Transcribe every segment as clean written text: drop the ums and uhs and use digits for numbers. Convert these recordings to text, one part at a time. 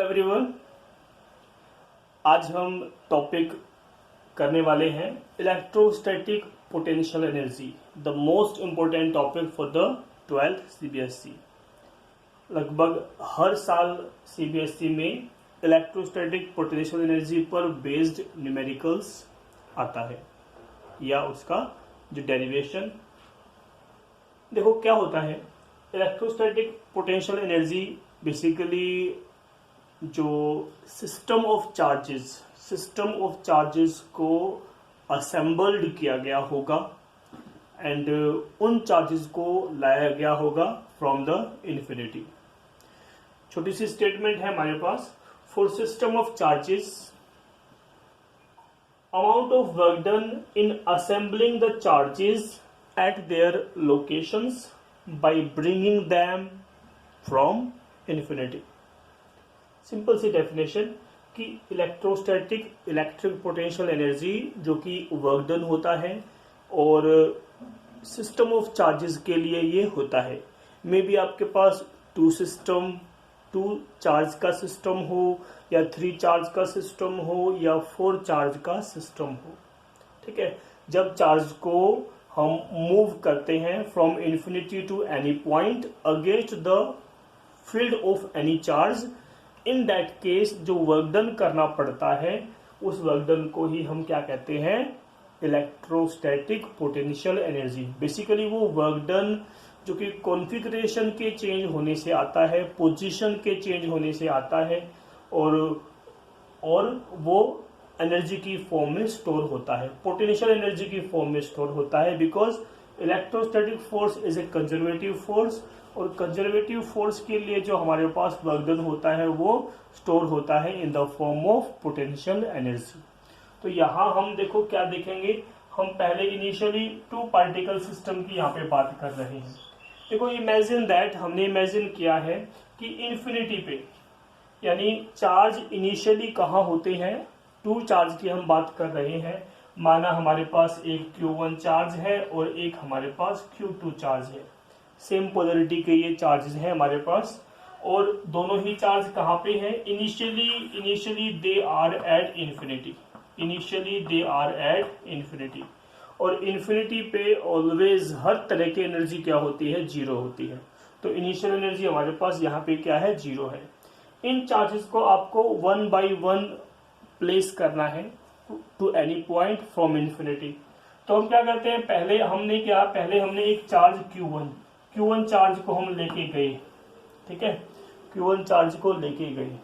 Everyone, आज हम topic करने वाले हैं electrostatic potential energy, the most important topic for the 12th CBSE. लगभग हर साल सीबीएसई में इलेक्ट्रोस्टैटिक पोटेंशियल एनर्जी पर बेस्ड न्यूमेरिकल्स आता है या उसका जो डेरिवेशन। देखो क्या होता है, इलेक्ट्रोस्टैटिक पोटेंशियल एनर्जी बेसिकली जो सिस्टम ऑफ चार्जेस को असेंबल्ड किया गया होगा एंड उन चार्जेस को लाया गया होगा फ्रॉम द इन्फिनिटी। छोटी सी स्टेटमेंट है हमारे पास, for system of charges amount of work done in assembling the charges at their locations by bringing them from infinity. Simple सी डेफिनेशन कि इलेक्ट्रोस्टैटिक इलेक्ट्रिक पोटेंशियल एनर्जी जो कि वर्क डन होता है और सिस्टम ऑफ चार्जेस के लिए ये होता है। मे बी आपके पास टू चार्ज का सिस्टम हो या 3 चार्ज का सिस्टम हो या 4 चार्ज का सिस्टम हो। ठीक है, जब चार्ज को हम मूव करते हैं from infinity to any point against the field of any charge, in that case जो वर्क डन करना पड़ता है उस वर्क डन को ही हम क्या कहते हैं, इलेक्ट्रोस्टैटिक पोटेंशियल एनर्जी। बेसिकली वो वर्क डन जो कि कॉन्फ़िगरेशन के चेंज होने से आता है, पोजीशन के चेंज होने से आता है और वो एनर्जी की फॉर्म में स्टोर होता है, पोटेंशियल एनर्जी की फॉर्म में स्टोर होता है। Because electrostatic force is a conservative force और कंजर्वेटिव फोर्स के लिए जो हमारे पास वर्क डन होता है वो स्टोर होता है in the form of potential energy. तो यहाँ हम देखो क्या देखेंगे, हम पहले इनिशियली 2 पार्टिकल सिस्टम की यहाँ पे बात कर रहे हैं। देखो इमेजिन दैट, हमने इमेजिन किया है कि इन्फिनिटी पे यानी चार्ज इनिशियली कहाँ होते हैं, 2 चार्ज की हम बात कर रहे हैं। माना हमारे पास एक Q1 चार्ज है और एक हमारे पास Q2 चार्ज है। सेम पोलरिटी के ये चार्जेस हैं हमारे पास और दोनों ही चार्ज कहाँ पे हैं, initially they are at infinity. और इन्फिनिटी पे ऑलवेज हर तरह की एनर्जी क्या होती है, 0 होती है। तो इनिशियल एनर्जी हमारे पास यहाँ पे क्या है, 0 है। इन चार्जेस को आपको 1 by 1 प्लेस करना है to any point from infinity. तो हम क्या करते हैं, पहले हमने एक चार्ज Q1 चार्ज को हम लेके गए। ठीक है, Q1 चार्ज को लेके गए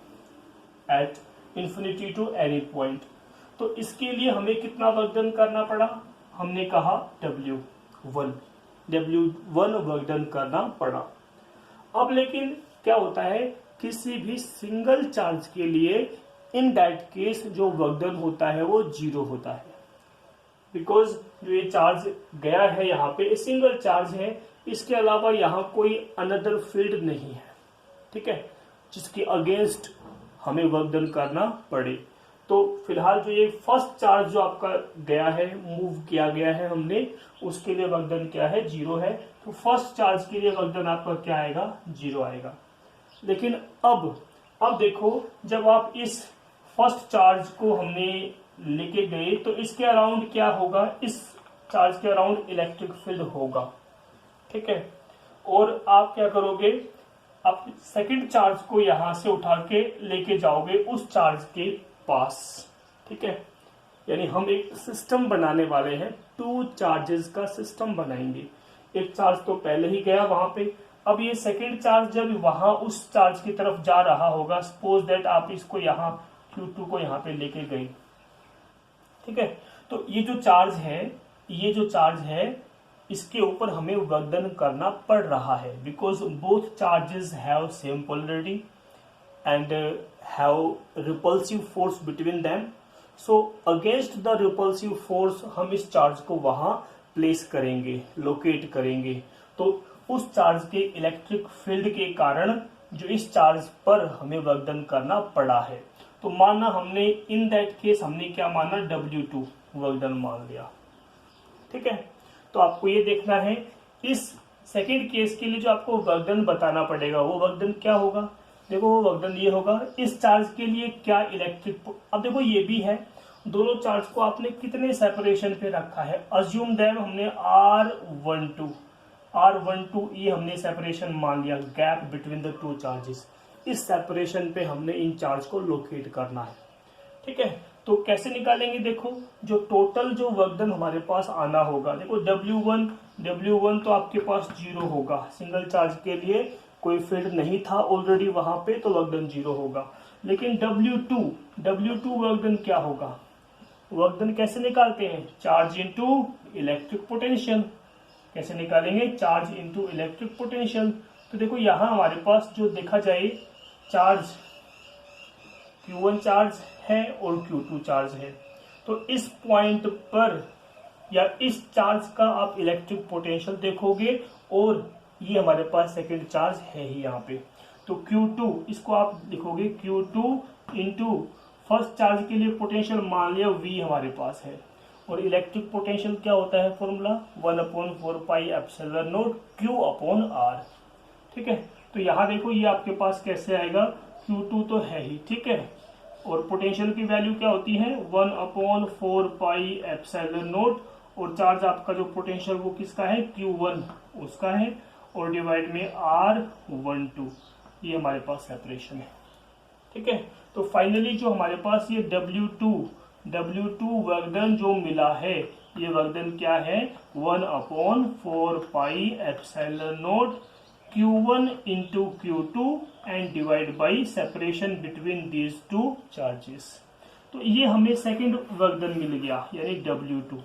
at infinity to any point. तो इसके लिए हमें कितना वर्क डन करना पड़ा, हमने कहा W1 वर्क डन करना पड़ा। अब लेकिन क्या होता है, किसी भी सिंगल चार्ज के लिए इन दैट केस जो वर्क डन होता है वो 0 होता है। बिकॉज जो ये चार्ज गया है यहाँ पे सिंगल चार्ज है, इसके अलावा यहाँ कोई अनदर फील्ड नहीं है। ठीक है, जिसके अगेंस्ट हमें वर्क डन करना पड़े। तो फिलहाल जो ये फर्स्ट चार्ज जो आपका गया है, मूव किया गया है हमने, उसके लिए वर्क डन क्या है, 0 है। तो फर्स्ट चार्ज के लिए वर्क डन आपका क्या आएगा, 0 आएगा। लेकिन अब देखो, जब आप इस फर्स्ट चार्ज को हमने लेके गए तो इसके अराउंड क्या होगा, इस चार्ज के अराउंड इलेक्ट्रिक फील्ड होगा। ठीक है, और आप क्या करोगे, आप सेकंड चार्ज को यहां से उठा के लेके जाओगे उस चार्ज के पास। ठीक है, यानी हम एक सिस्टम बनाने वाले हैं, 2 चार्जेस का सिस्टम बनाएंगे। एक चार्ज तो पहले ही गया वहां पे, अब ये सेकंड चार्ज जब वहां उस चार्ज की तरफ जा रहा होगा, सपोज दैट आप इसको यहाँ Q2 को यहाँ पे लेके गए। ठीक है, तो ये जो चार्ज है इसके ऊपर हमें वर्क डन करना पड़ रहा है। Because both charges have same polarity and have repulsive force between them. So against the repulsive force हम इस चार्ज को वहां प्लेस करेंगे, लोकेट करेंगे। तो उस चार्ज के इलेक्ट्रिक फील्ड के कारण जो इस चार्ज पर हमें वर्क डन करना पड़ा है, तो माना हमने इन दैट केस हमने क्या माना, W2 वर्क डन मान लिया। ठीक है, तो आपको ये देखना है इस सेकेंड केस के लिए जो आपको वर्क डन बताना पड़ेगा वो वर्क डन क्या होगा। देखो वो वर्क डन ये होगा। इस चार्ज के लिए क्या इलेक्ट्रिक, अब देखो ये भी है, दोनों चार्ज को आपने कितने सेपरेशन पे रखा है। अज्यूम दैट हमने R12 ये हमने सेपरेशन मान लिया, gap between the two charges. इस सेपरेशन पे हमने इन चार्ज को लोकेट करना है, ठीक है। तो कैसे निकालेंगे, देखो जो टोटल जो वर्क डन हमारे पास आना होगा, देखो W1 तो आपके पास 0 होगा, सिंगल चार्ज के लिए कोई फील्ड नहीं था ऑलरेडी वहां पे, तो वर्क डन 0 होगा। लेकिन W2 वर्क डन क्या होगा, वर्क डन कैसे निकालते हैं, चार्ज इनटू इलेक्ट्रिक पोटेंशियल। कैसे निकालेंगे, चार्ज इनटू इलेक्ट्रिक पोटेंशियल। तो देखो यहां हमारे पास जो देखा जाए चार्ज Q1 चार्ज है और Q2 चार्ज है, तो इस पॉइंट पर या इस चार्ज का आप इलेक्ट्रिक पोटेंशियल देखोगे, और ये हमारे पास सेकेंड चार्ज है ही यहाँ पे, तो Q2 इसको आप लिखोगे Q2 इंटू फर्स्ट चार्ज के लिए पोटेंशियल मान लिया V हमारे पास है, और इलेक्ट्रिक पोटेंशियल क्या होता है फॉर्मूला 1/4πε0 Q/R, ठीक है। तो यहाँ देखो ये आपके पास कैसे आएगा, Q2 तो है ही, ठीक है, और पोटेंशियल की वैल्यू क्या होती है 1/4πε0, और चार्ज आपका जो पोटेंशियल वो किसका है Q1 उसका है, और डिवाइड में R12, ये हमारे पास सेपरेशन है, ठीक है। तो फाइनली जो हमारे पास ये W2 वर्क डन जो मिला है, ये वर्क डन क्या है 1/4πε0 Q1 into Q2 and divide by separation between these two charges। तो ये हमें सेकंड वर्क डन मिल गया यानी W2।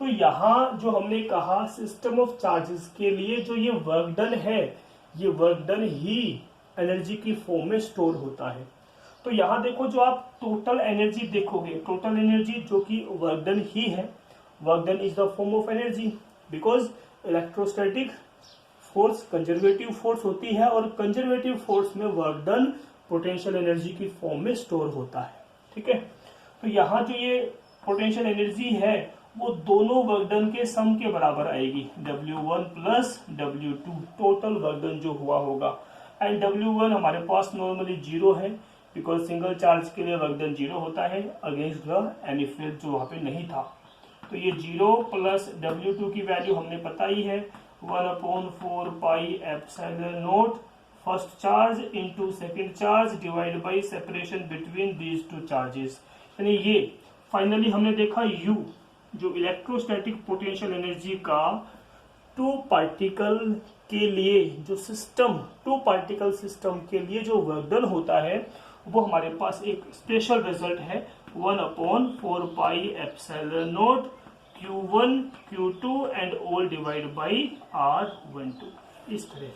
तो यहाँ जो हमने कहा सिस्टम ऑफ चार्जेस के लिए जो ये वर्क डन है, ये वर्क डन ही एनर्जी की फॉर्म में स्टोर होता है। तो यहाँ देखो जो आप टोटल एनर्जी देखोगे, टोटल एनर्जी जो कि वर्क डन ही है, work done is the form of energy, because electrostatic force conservative force होती है, और कंजर्वेटिव फोर्स में वर्क डन पोटेंशियल एनर्जी की फॉर्म में स्टोर होता है, ठीक है। तो यहाँ जो ये पोटेंशियल एनर्जी है वो दोनों वर्क डन के सम के बराबर आएगी, W1 plus W2 total work done जो हुआ होगा। एंड W1 हमारे पास नॉर्मली 0 है, बिकॉज सिंगल चार्ज के लिए वर्क डन 0 होता है अगेंस्ट द एनी फील्ड जो वहां पे नहीं था। तो ये 0 प्लस W2 की वैल्यू हमने पता ही है 1/4πε0 first charge into second charge divide by separation between these two charges. यानी ये फाइनली हमने देखा U जो इलेक्ट्रोस्टैटिक पोटेंशियल एनर्जी का टू पार्टिकल के लिए जो सिस्टम, टू पार्टिकल सिस्टम के लिए जो वर्क डन होता है वो हमारे पास एक स्पेशल रिजल्ट है 1/4πε0 Q1 Q2 and all divide by R12 इस तरह।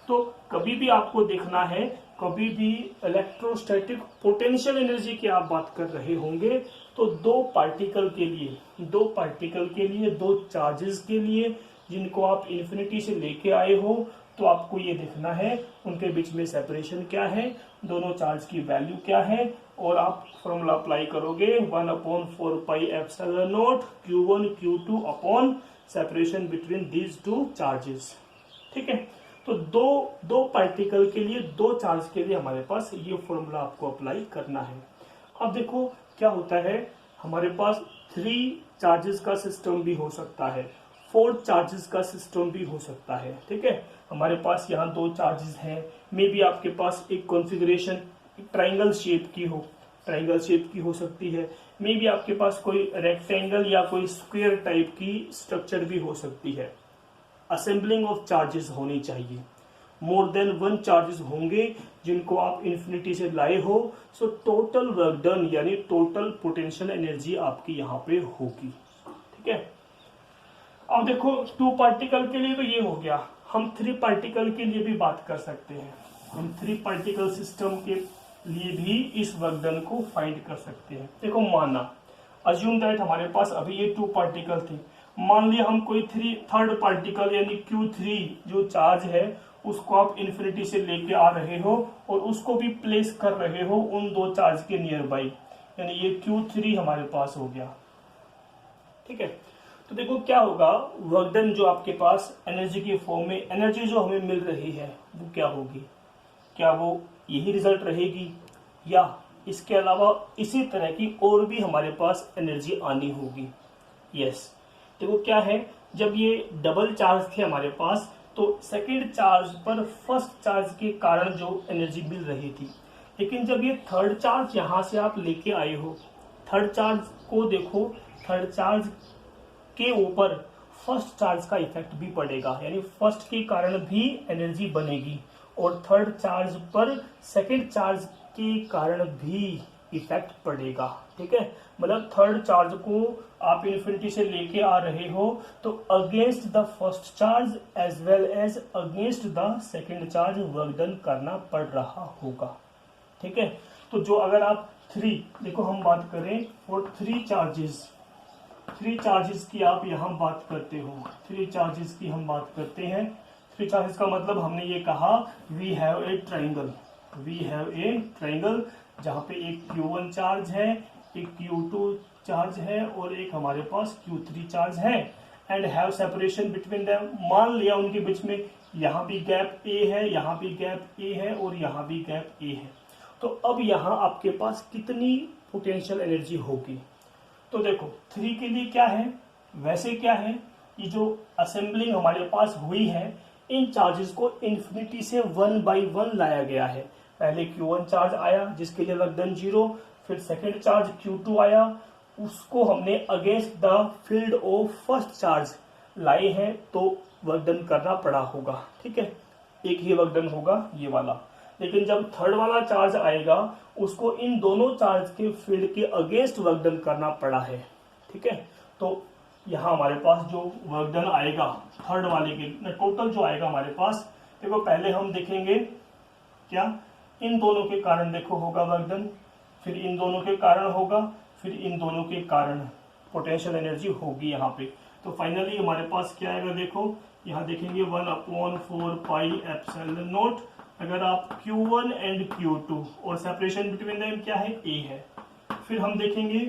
तो कभी भी आपको देखना है, कभी भी इलेक्ट्रोस्टैटिक पोटेंशियल एनर्जी की आप बात कर रहे होंगे, तो दो पार्टिकल के लिए, दो चार्जेस के लिए जिनको आप इन्फिनिटी से लेके आए हो, तो आपको ये देखना है उनके बीच में सेपरेशन क्या है, दोनों चार्ज की वैल्यू क्या है, और आप फॉर्मूला अप्लाई करोगे 1/4πε0 Q1 Q2 upon separation between these two charges, ठीक है। तो दो पार्टिकल के लिए, दो चार्ज के लिए हमारे पास ये फॉर्मूला आपको अप्लाई करना है। अब देखो क्या होता है, हमारे पास 3 चार्जेस का सिस्टम भी हो सकता है, 4 चार्जेस का सिस्टम भी हो सकता है, ठीक है। हमारे पास यहाँ 2 चार्जेस हैं, मे बी आपके पास एक कॉन्फ़िगरेशन ट्राइंगल शेप की हो सकती है, मे बी आपके पास कोई रेक्टेंगल या कोई स्क्वायर टाइप की स्ट्रक्चर भी हो सकती है। असेंबलिंग ऑफ चार्जेस होनी चाहिए, मोर देन 1 चार्जेस होंगे जिनको आप इन्फिनिटी से लाए हो, सो टोटल वर्क डन यानी टोटल पोटेंशियल एनर्जी आपकी यहाँ पे होगी, ठीक है। अब देखो 2 पार्टिकल के लिए तो ये हो गया, हम 3 पार्टिकल के लिए भी बात कर सकते हैं, हम 3 पार्टिकल सिस्टम के लिए भी इस वर्क डन को फाइंड कर सकते हैं। देखो माना अज्यूम दैट हमारे पास अभी ये 2 पार्टिकल थे, मान लिया हम कोई थर्ड पार्टिकल यानी Q3 जो चार्ज है उसको आप इन्फिनिटी से लेके आ रहे हो और उसको भी प्लेस कर रहे हो उन 2 चार्ज के नियर बाई, यानी ये Q3 हमारे पास हो गया, ठीक है। तो देखो क्या होगा, वर्क डन जो आपके पास एनर्जी की फॉर्म में, एनर्जी जो हमें मिल रही है वो क्या होगी, क्या वो यही रिजल्ट रहेगी, या इसके अलावा इसी तरह की और भी हमारे पास एनर्जी आनी होगी? यस। देखो क्या है, जब ये डबल चार्ज थे हमारे पास, तो सेकेंड चार्ज पर फर्स्ट चार्ज के कारण जो एनर्जी मिल रही थी, लेकिन जब ये थर्ड चार्ज यहां से आप लेके आए हो, थर्ड चार्ज को देखो, थर्ड चार्ज के ऊपर फर्स्ट चार्ज का इफेक्ट भी पड़ेगा, यानी फर्स्ट के कारण भी एनर्जी बनेगी, और थर्ड चार्ज पर सेकेंड चार्ज के कारण भी इफेक्ट पड़ेगा। ठीक है, मतलब थर्ड चार्ज को आप इन्फिनिटी से लेके आ रहे हो, तो against the first charge as well as against the second charge work done करना पड़ रहा होगा। ठीक है, तो जो अगर आप देखो हम बात करें फॉर थ्री चार्जेस की आप यहाँ बात करते हो, थ्री चार्जेस की हम बात करते हैं। थ्री चार्जेस का मतलब हमने ये कहा वी हैव ए ट्राइंगल जहाँ पे एक Q1 चार्ज है, एक Q2 चार्ज है और एक हमारे पास Q3 चार्ज है, and have separation between them. मान लिया उनके बीच में यहाँ भी गैप A है, यहाँ भी गैप A है और यहाँ भी गैप A है। तो अब यहाँ आपके पास कितनी पोटेंशियल एनर्जी होगी? तो देखो 3 के लिए क्या है, वैसे क्या है, ये जो असेंबलिंग हमारे पास हुई है, इन चार्जेस को इन्फिनिटी से 1 by 1 लाया गया है। पहले Q1 चार्ज आया जिसके लिए वर्क डन 0, फिर सेकेंड चार्ज Q2 आया, उसको हमने against the field of first charge लाए हैं, तो वर्क डन करना पड़ा होगा। ठीक है, एक ही वर्क डन होगा ये वाला। लेकिन जब थर्ड वाला चार्ज आएगा, उसको इन दोनों चार्ज के फील्ड के अगेंस्ट वर्क डन करना पड़ा है। ठीक है, तो यहाँ हमारे पास जो वर्क डन आएगा थर्ड वाले के टोटल जो आएगा हमारे पास, देखो पहले हम देखेंगे क्या, इन दोनों के कारण देखो होगा वर्क डन, फिर इन दोनों के कारण होगा, फिर इन दोनों के कारण पोटेंशियल एनर्जी होगी यहाँ पे। तो फाइनली हमारे पास क्या आएगा, देखो यहाँ देखेंगे 1/4 पाई एप्सिलॉन नॉट। अगर आप Q1 एंड Q2 और सेपरेशन बिटवीन देम क्या है, A है। फिर हम देखेंगे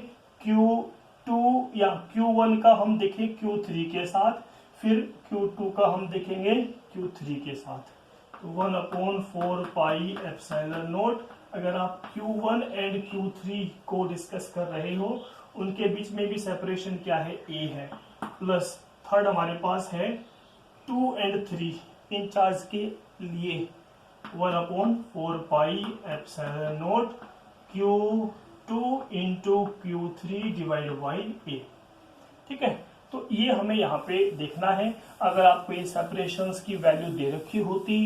Q2 या Q1 का हम देखें Q3 के साथ, फिर Q2 का हम देखेंगे Q3 के साथ। तो 1/4 पाई एप्सिलॉन नॉट। अगर आप Q1 एंड Q3 को डिस्कस कर रहे हो, उनके बीच में भी सेपरेशन क्या है, A है, प्लस थर्ड हमारे पास है 2 एंड 3 इन चार्ज के लिए 1/4 pi epsilon not Q2 into Q3 divide by A। ठीक है, तो ये हमें यहाँ पे देखना है। अगर आपको ये सेपरेशंस की वैल्यू दे रखी होती,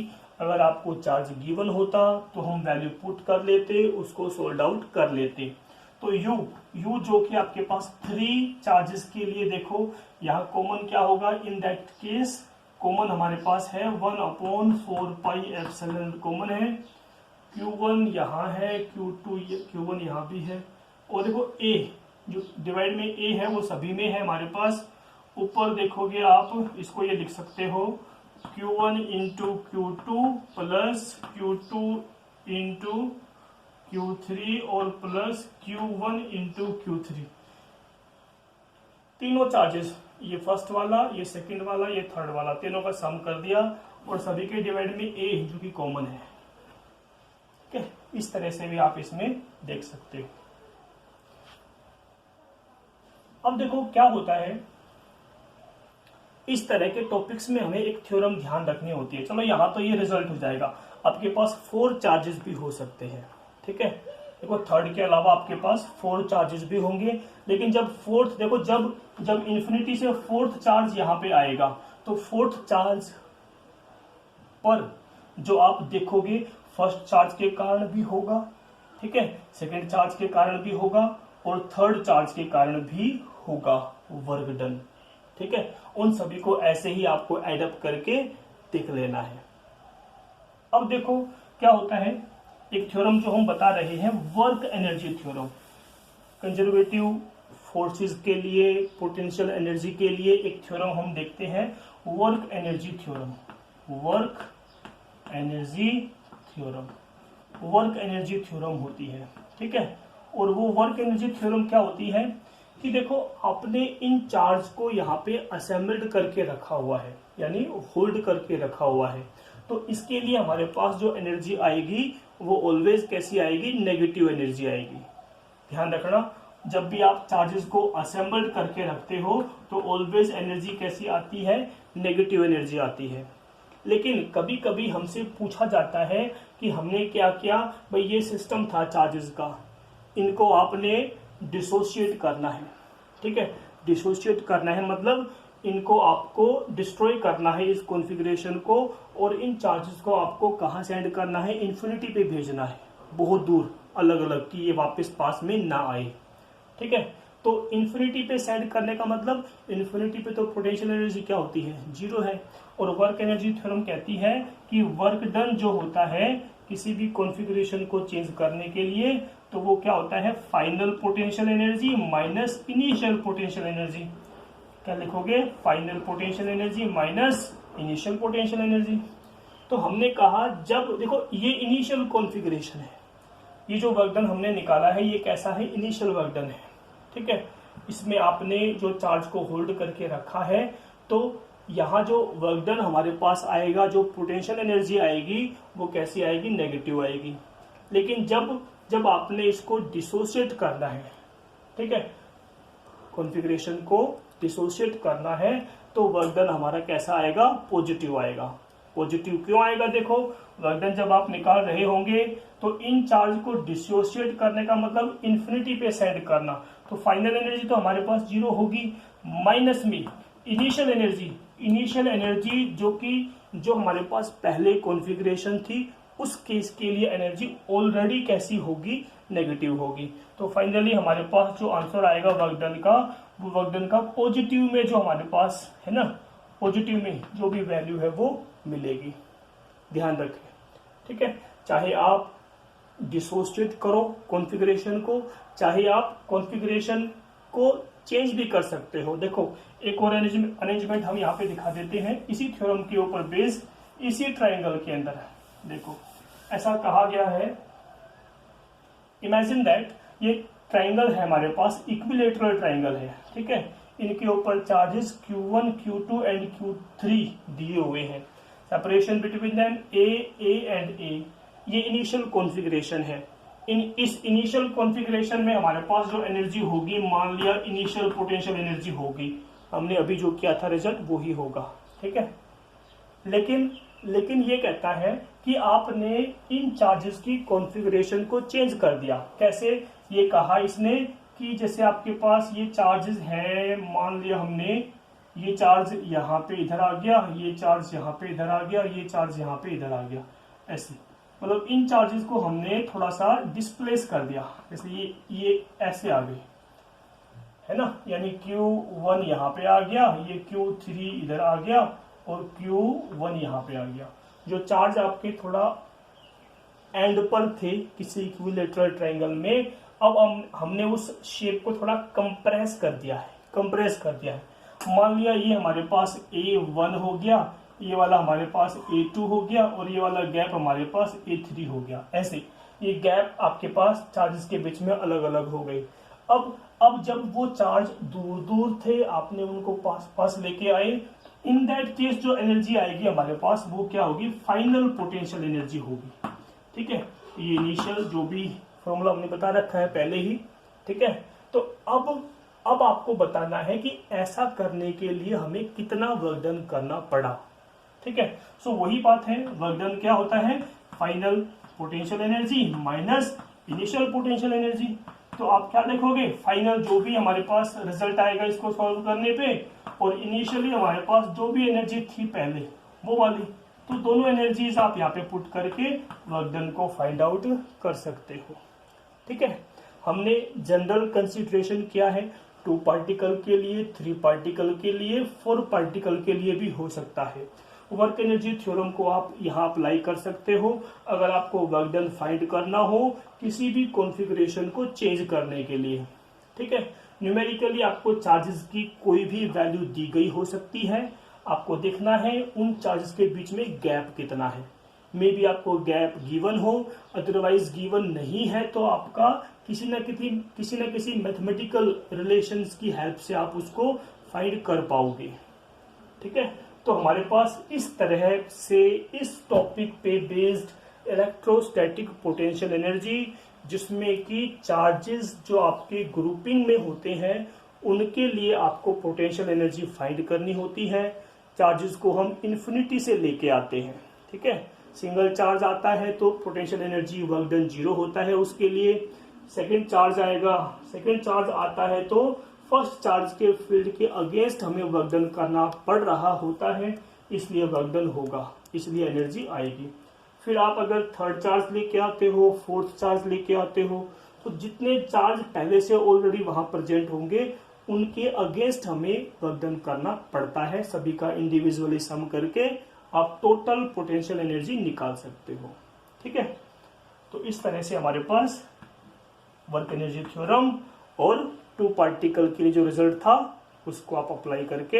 अगर आपको चार्ज गिवन होता, तो हम वैल्यू पुट कर लेते, उसको सोल्ड आउट कर लेते। तो U जो कि आपके पास 3 चार्जेस के लिए देखो, यहाँ कॉमन क्या होगा, इन दैट केस कॉमन हमारे पास है 1/4 पाई एप्सिलॉन कॉमन है। Q1 यहाँ है, Q1 यहाँ भी है, और देखो A जो डिवाइड में A है वो सभी में है हमारे पास। ऊपर देखोगे आप, इसको ये लिख सकते हो Q1 into Q2 plus Q2 into Q3 और प्लस Q1 इंटू Q3। तीनों चार्जेस, ये फर्स्ट वाला, ये सेकंड वाला, ये थर्ड वाला, तीनों का सम कर दिया और सभी के डिवाइड में A जो कि कॉमन है। ठीक है, इस तरह से भी आप इसमें देख सकते हो। अब देखो क्या होता है, इस तरह के टॉपिक्स में हमें एक थ्योरम ध्यान रखनी होती है। चलो यहाँ तो ये रिजल्ट हो जाएगा, आपके पास 4 चार्जेस भी हो सकते हैं। ठीक है, देखो थर्ड के अलावा आपके पास 4 चार्जेस भी होंगे, लेकिन जब फोर्थ, देखो जब इन्फिनिटी से फोर्थ चार्ज यहाँ पे आएगा, तो फोर्थ चार्ज पर जो आप देखोगे फर्स्ट चार्ज के कारण भी होगा, ठीक है, सेकेंड चार्ज के कारण भी होगा और थर्ड चार्ज के कारण भी होगा वर्क डन। ठीक है, उन सभी को ऐसे ही आपको एडअप करके देख लेना है। अब देखो क्या होता है, एक थ्योरम जो हम बता रहे हैं, work energy theorem. Conservative forces के लिए, पोटेंशियल एनर्जी के लिए एक थ्योरम हम देखते हैं, work energy theorem. Work energy theorem, work energy theorem होती है। ठीक है, और वो वर्क एनर्जी थ्योरम क्या होती है कि देखो आपने इन चार्ज को यहाँ पे असेंबल्ड करके रखा हुआ है, यानी होल्ड करके रखा हुआ है, तो इसके लिए हमारे पास जो एनर्जी आएगी वो ऑलवेज कैसी आएगी, नेगेटिव एनर्जी आएगी। ध्यान रखना, जब भी आप चार्जेस को असेंबल्ड करके रखते हो तो ऑलवेज एनर्जी कैसी आती है, नेगेटिव एनर्जी आती है। लेकिन कभी कभी हमसे पूछा जाता है कि हमने क्या किया, भाई ये सिस्टम था चार्जेस का, इनको आपने डिसोशिएट करना है। ठीक है, डिसोशिएट करना है मतलब इनको आपको डिस्ट्रॉय करना है, इस कॉन्फ़िगरेशन को, और इन चार्जेस को आपको कहाँ सेंड करना है, इन्फिनिटी पे भेजना है, बहुत दूर अलग अलग, कि ये वापस पास में ना आए। ठीक है, तो इन्फिनिटी पे सेंड करने का मतलब, इन्फिनिटी पे तो पोटेंशियल एनर्जी क्या होती है, जीरो है। और वर्क एनर्जी थ्योरम कहती है कि वर्क डन जो होता है किसी भी कॉन्फ़िगरेशन को चेंज करने के लिए, तो वो क्या होता है, final potential energy minus initial potential energy. क्या लिखोगे, final potential energy minus initial potential energy. तो हमने कहा, जब देखो ये इनिशियल कॉन्फ़िगरेशन है, ये जो वर्क डन हमने निकाला है ये कैसा है, इनिशियल वर्क डन है। ठीक है, इसमें आपने जो चार्ज को होल्ड करके रखा है, तो यहाँ जो वर्क डन हमारे पास आएगा, जो पोटेंशियल एनर्जी आएगी वो कैसी आएगी, नेगेटिव आएगी। लेकिन जब आपने इसको डिसोशिएट करना है, ठीक है, कॉन्फ़िगरेशन को डिसोशिएट करना है, तो वर्क डन हमारा कैसा आएगा, पॉजिटिव आएगा। पॉजिटिव क्यों आएगा, देखो वर्क डन जब आप निकाल रहे होंगे तो इन चार्ज को डिसोशिएट करने का मतलब इन्फिनिटी पे सेंड करना, तो फाइनल एनर्जी तो हमारे पास जीरो होगी, माइनस में इनिशियल एनर्जी जो हमारे पास पहले कॉन्फ़िगरेशन थी, उस केस के लिए एनर्जी ऑलरेडी कैसी होगी, नेगेटिव होगी। तो फाइनली हमारे पास जो आंसर आएगा वर्क डन का, वो वर्क डन का पॉजिटिव में जो हमारे पास है ना, पॉजिटिव में जो भी वैल्यू है वो मिलेगी। ध्यान रखें, ठीक है, चाहे आप डिसोशिएट करो कॉन्फ़िगरेशन को, चाहे आप कॉन्फ़िगरेशन को चेंज भी कर सकते हो। देखो एक और अरेंजमेंट हम यहाँ पे दिखा देते हैं, इसी थ्योरम के ऊपर बेस्ड, इसी ट्राइंगल के अंदर। देखो ऐसा कहा गया है, इमेजिन दैट ये ट्राइंगल है हमारे पास, इक्विलेटरल ट्राइंगल है। ठीक है, इनके ऊपर charges Q1, Q2 and Q3 दिए हुए हैं, separation between them A and A। ये इनिशियल कॉन्फ़िगरेशन है। इस इनिशियल कॉन्फ़िगरेशन में हमारे पास जो एनर्जी होगी, मान लिया इनिशियल पोटेंशियल एनर्जी होगी, हमने अभी जो किया था रिजल्ट वो ही होगा। ठीक है, लेकिन ये कहता है कि आपने इन चार्जेस की कॉन्फ़िगरेशन को चेंज कर दिया। कैसे, ये कहा इसने कि जैसे आपके पास ये चार्जेस हैं, मान लिया हमने ये चार्ज यहाँ पे इधर आ गया, ये चार्ज यहाँ पे इधर आ गया, ये चार्ज यहाँ पे इधर आ गया, ऐसे मतलब इन चार्जेस को हमने थोड़ा सा डिस्प्लेस कर दिया। जैसे ये ऐसे आ गए, है ना, यानी Q1 यहाँ पे आ गया, ये Q3 इधर आ गया और Q1 यहाँ पे आ गया। जो चार्ज आपके थोड़ा एंड पर थे किसी इक्विलेटरल ट्रायंगल में, अब हमने उस शेप को थोड़ा कंप्रेस कर दिया है। मान लिया ये हमारे पास A1 हो गया, ये वाला हमारे पास A2 हो गया और ये वाला गैप हमारे पास A3 हो गया। ऐसे ये गैप आपके पास चार्जेस के बीच में अलग अलग हो गए। अब जब वो चार्ज दूर दूर थे, आपने उनको पास लेके आए, इन दैट केस जो एनर्जी आएगी हमारे पास वो क्या होगी, फाइनल पोटेंशियल एनर्जी होगी। ठीक है, ये इनिशियल जो भी फॉर्मूला हमने बता रखा है पहले ही। ठीक है, तो अब आपको बताना है कि ऐसा करने के लिए हमें कितना वर्क डन करना पड़ा। ठीक है, सो वही बात है, वर्क डन क्या होता है, final potential energy minus initial potential energy. तो आप क्या देखोगे, फाइनल जो भी हमारे पास रिजल्ट आएगा इसको सॉल्व करने पे, और इनिशियली हमारे पास जो भी एनर्जी थी पहले वो वाली, तो दोनों एनर्जीज आप यहाँ पे पुट करके वर्क डन को फाइंड आउट कर सकते हो। ठीक है, हमने जनरल कंसीडरेशन किया है, 2 पार्टिकल के लिए, 3 पार्टिकल के लिए, 4 पार्टिकल के लिए भी हो सकता है। वर्क एनर्जी थ्योरम को आप यहाँ अप्लाई कर सकते हो अगर आपको वर्क डन फाइंड करना हो किसी भी कॉन्फ़िगरेशन को चेंज करने के लिए। ठीक है, न्यूमेरिकली आपको चार्जेस की कोई भी वैल्यू दी गई हो सकती है, आपको देखना है उन चार्जेस के बीच में गैप कितना है। मे बी आपको गैप गिवन हो, अदरवाइज गिवन नहीं है तो आपका किसी न किसी मैथमेटिकल रिलेशंस की हेल्प से आप उसको फाइंड कर पाओगे। ठीक है, तो हमारे पास इस तरह से इस टॉपिक पे बेस्ड इलेक्ट्रोस्टैटिक पोटेंशियल एनर्जी, जिसमें कि चार्जेस जो आपके ग्रुपिंग में होते हैं उनके लिए आपको पोटेंशियल एनर्जी फाइंड करनी होती है। चार्जेस को हम इन्फिनिटी से लेके आते हैं, ठीक है। सिंगल चार्ज आता है तो पोटेंशियल एनर्जी वर्क डन 0 होता है उसके लिए। सेकेंड चार्ज आएगा, सेकेंड चार्ज आता है तो फर्स्ट चार्ज के फील्ड के अगेंस्ट हमें वर्क डन करना पड़ रहा होता है, इसलिए वर्क डन होगा, इसलिए एनर्जी आएगी। फिर आप अगर थर्ड चार्ज लेके आते हो, फोर्थ चार्ज लेके आते हो, तो जितने चार्ज पहले से ऑलरेडी वहां प्रेजेंट होंगे उनके अगेंस्ट हमें वर्क डन करना पड़ता है। सभी का इंडिविजुअली सम करके आप टोटल पोटेंशियल एनर्जी निकाल सकते हो, ठीक है। तो इस तरह से हमारे पास वर्क एनर्जी थ्योरम और टू पार्टिकल के लिए जो रिजल्ट था उसको आप अप्लाई करके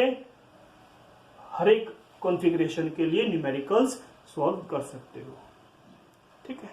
हर एक कॉन्फ़िगरेशन के लिए न्यूमेरिकल्स सॉल्व कर सकते हो, ठीक है।